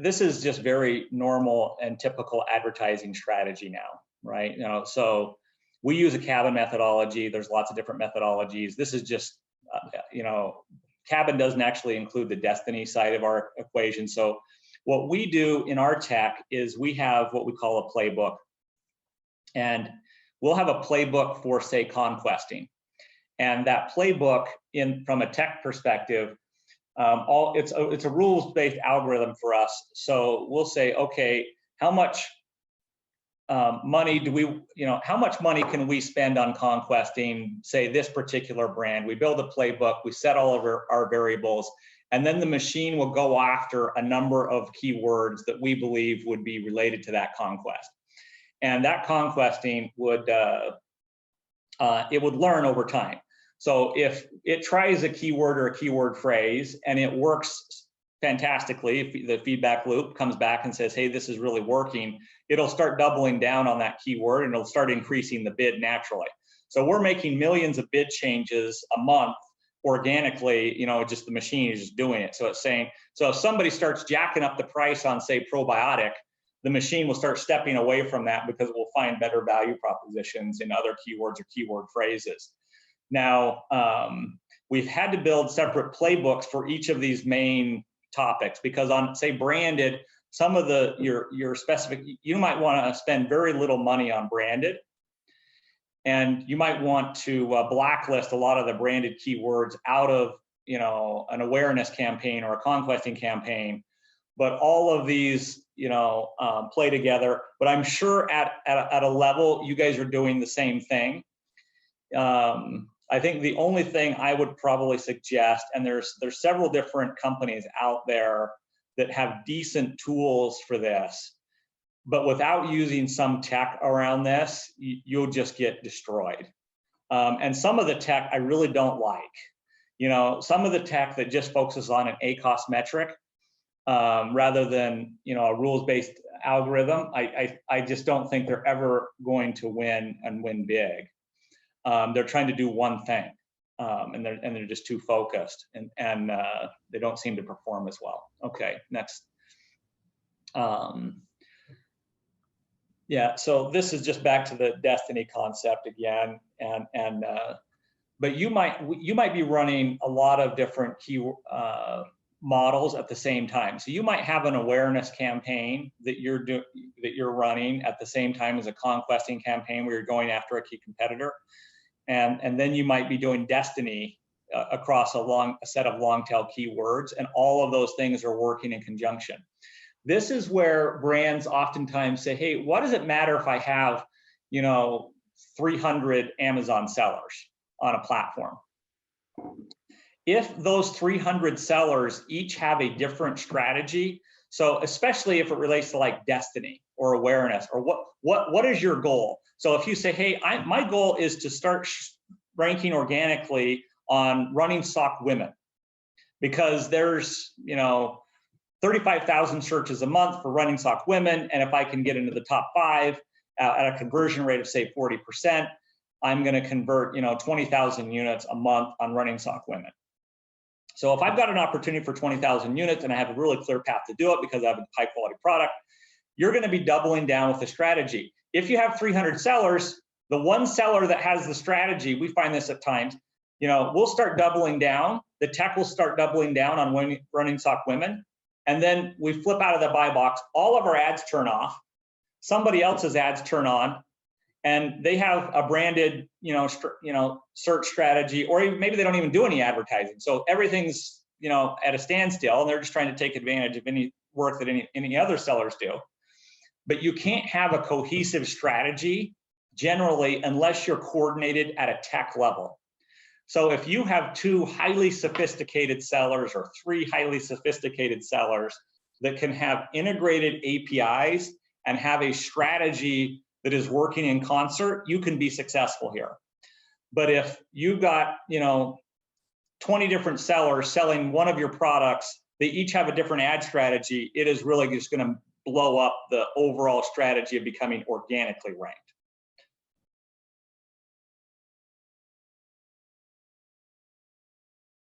this is just very normal and typical advertising strategy now, right? So we use a cabin methodology. There's lots of different methodologies. This is just, cabin doesn't actually include the destiny side of our equation. So what we do in our tech is we have what we call a playbook, and we'll have a playbook for, say, conquesting. And that playbook, from a tech perspective, it's a rules-based algorithm for us. So we'll say, okay, how much money do we, how much money can we spend on conquesting, say, this particular brand? We build a playbook, we set all of our variables, and then the machine will go after a number of keywords that we believe would be related to that conquest. And that conquesting would, it would learn over time. So if it tries a keyword or a keyword phrase and it works fantastically, if the feedback loop comes back and says, hey, this is really working, it'll start doubling down on that keyword and it'll start increasing the bid naturally. So we're making millions of bid changes a month organically, just the machine is just doing it. So it's saying, so if somebody starts jacking up the price on, say, probiotic, the machine will start stepping away from that because it will find better value propositions in other keywords or keyword phrases. Now, we've had to build separate playbooks for each of these main topics, because on, say, branded, some of your specific, you might want to spend very little money on branded, and you might want to blacklist a lot of the branded keywords out of an awareness campaign or a conquesting campaign. But all of these play together. But I'm sure at a level you guys are doing the same thing. I think the only thing I would probably suggest, and there's several different companies out there that have decent tools for this, but without using some tech around this, you'll just get destroyed. And some of the tech I really don't like. Some of the tech that just focuses on an ACoS metric rather than a rules-based algorithm, I just don't think they're ever going to win and win big. They're trying to do one thing, and they're just too focused, and they don't seem to perform as well. Okay, next. Yeah, so this is just back to the destiny concept again, but you might be running a lot of different key models at the same time. So you might have an awareness campaign that you're running at the same time as a conquesting campaign where you're going after a key competitor. And then you might be doing destiny across a set of long tail keywords, and all of those things are working in conjunction. This is where brands oftentimes say, hey, what does it matter if I have 300 Amazon sellers on a platform? If those 300 sellers each have a different strategy, so especially if it relates to like destiny or awareness, or what is your goal? So if you say, hey, my goal is to start ranking organically on running sock women, because there's 35,000 searches a month for running sock women, and if I can get into the top 5 at a conversion rate of say 40%, I'm going to convert 20,000 units a month on running sock women. So if I've got an opportunity for 20,000 units and I have a really clear path to do it because I have a high quality product, you're going to be doubling down with the strategy. If you have 300 sellers, the one seller that has the strategy, we find this at times, we'll start doubling down. The tech will start doubling down on running sock women. And then we flip out of the buy box. All of our ads turn off. Somebody else's ads turn on. And they have a branded, search strategy, or even, maybe they don't even do any advertising. So everything's, at a standstill, and they're just trying to take advantage of any work that any other sellers do. But you can't have a cohesive strategy generally unless you're coordinated at a tech level. So if you have 2 highly sophisticated sellers or 3 highly sophisticated sellers that can have integrated APIs and have a strategy that is working in concert, you can be successful here. But if you've got 20 different sellers selling one of your products, they each have a different ad strategy, it is really just going to blow up the overall strategy of becoming organically ranked.